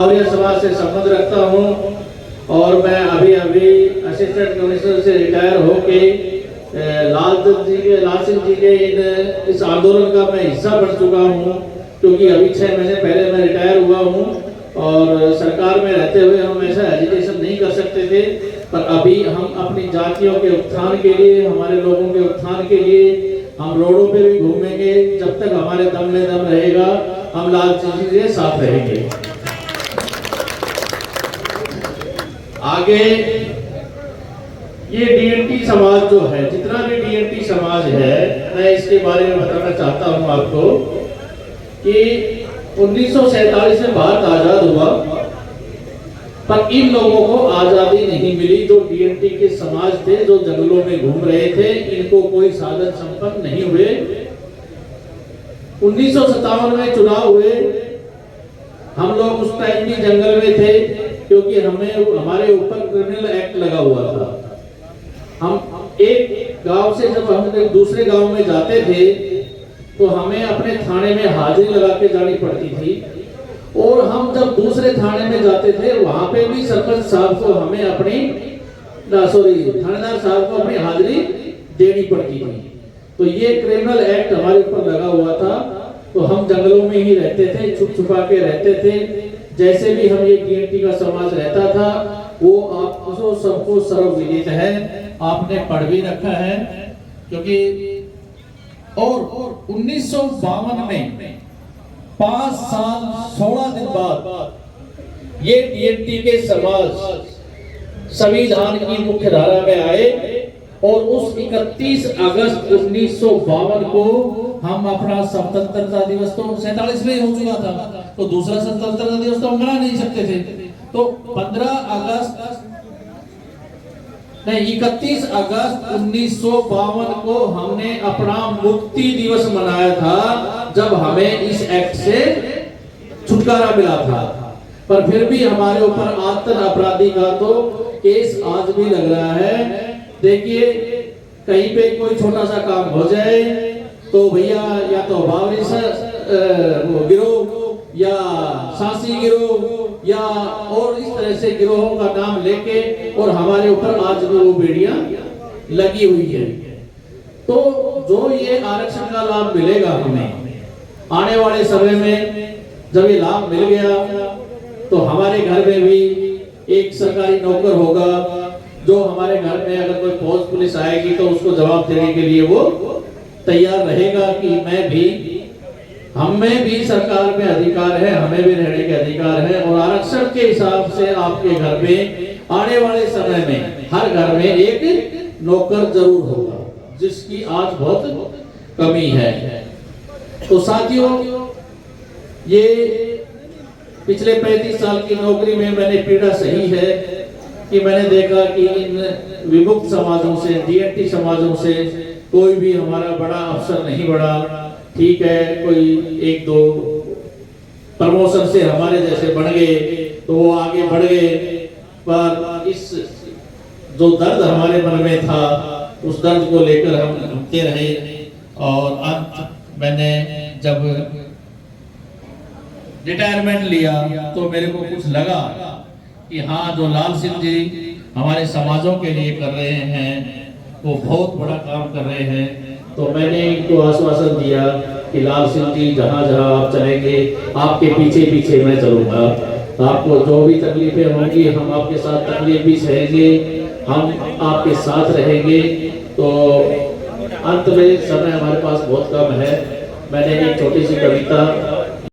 आर्य समाज से संबंध रखता हूँ और मैं अभी असिस्टेंट कमिश्नर से रिटायर होके लाल सिंह जी के इस आंदोलन का मैं हिस्सा बन चुका हूँ, क्योंकि अभी 6 महीने पहले मैं रिटायर हुआ हूँ और सरकार में रहते हुए हम ऐसा एजुकेशन नहीं कर सकते थे। पर अभी हम अपनी जातियों के उत्थान के लिए, हमारे लोगों के उत्थान के लिए हम रोडों पे भी घूमेंगे। जब तक हमारे दम में दम रहेगा हम लाल सिंह जी के साथ रहेंगे। आगे ये डीएनटी समाज जो है, जितना भी डीएनटी समाज है, मैं इसके बारे में बताना चाहता हूं आपको कि 1947 में भारत आजाद हुआ, पर इन लोगों को आजादी नहीं मिली। जो डीएनटी के समाज थे, जो जंगलों में घूम रहे थे, इनको कोई साधन संपन्न नहीं हुए। 1957 में चुनाव हुए, हम लोग उस टाइम भी जंगल में थे, क्योंकि हमारे ऊपर क्रिमिनल एक्ट लगा हुआ था। हम एक गांव से जब हम दूसरे गांव में जाते थे तो हमें अपने थाने में हाजिरी लगा के जानी पड़ती थी, और हम जब दूसरे थाने में जाते थे वहां पे भी सरपंच साहब को हमें थानेदार साहब को अपनी हाजिरी देनी पड़ती थी। तो ये क्रिमिनल एक्ट हमारे ऊपर लगा हुआ था। तो हम जंगलों में ही रहते थे, छुप छुपा के रहते थे। जैसे भी हम ये डीएनटी का समाज रहता था, वो आपको सबको सर्वविदित है, आपने पढ़ भी रखा है। क्योंकि और 1952 में 5 साल 16 दिन बाद ये डीएनटी के समाज संविधान की मुख्य धारा में आए, और उस 31 अगस्त 1952 को हम अपना स्वतंत्रता दिवस, तो 47 में हो चुका था, तो दूसरा स्वतंत्रता दिवस तो हम मना नहीं सकते थे। तो 31 अगस्त 1952 को हमने अपना मुक्ति दिवस मनाया था, जब हमें इस एक्ट से छुटकारा मिला था। पर फिर भी हमारे ऊपर आतंक अपराधी का तो केस आज भी लग रहा है। देखिए, कहीं पे कोई छोटा सा काम हो जाए तो भैया या तो बावरी गिरोह या सासी गिरोह या और इस तरह से गिरोहों का नाम लेके, और हमारे ऊपर आज भी वो बेड़ियां लगी हुई है। तो जो ये आरक्षण का लाभ मिलेगा हमें आने वाले समय में, जब ये लाभ मिल गया तो हमारे घर में भी एक सरकारी नौकर होगा, जो हमारे घर में अगर कोई फौज पुलिस आएगी तो उसको जवाब देने के लिए वो तैयार रहेगा कि हमें भी सरकार में अधिकार है, हमें भी रहने के अधिकार है। और आरक्षण के हिसाब से आपके घर में आने वाले समय में हर घर में एक नौकर जरूर होगा, जिसकी आज बहुत कमी है। तो साथियों, ये पिछले 35 साल की नौकरी में मैंने पीड़ा सही है कि मैंने देखा कि इन विमुक्त समाजों से, डीएनटी समाजों से कोई भी हमारा बड़ा अफसर नहीं बढ़ा। ठीक है, कोई 1-2 प्रमोशन से हमारे जैसे बढ़ गए तो वो आगे बढ़ गए, पर इस जो दर्द हमारे मन में था, उस दर्द को लेकर हम घूमते रहे। और अंत मैंने जब रिटायरमेंट लिया तो मेरे को कुछ लगा कि हाँ, जो लाल सिंह जी हमारे समाजों के लिए कर रहे हैं वो बहुत बड़ा काम कर रहे हैं। तो मैंने इनको आश्वासन दिया कि लाल सिंह जी, जहाँ जहाँ आप चलेंगे आपके पीछे पीछे मैं चलूँगा। आपको जो भी तकलीफें होंगी हम आपके साथ तकलीफ भी सहेंगे, हम आपके साथ रहेंगे। तो अंत में समय हमारे पास बहुत कम है, मैंने एक छोटी सी कविता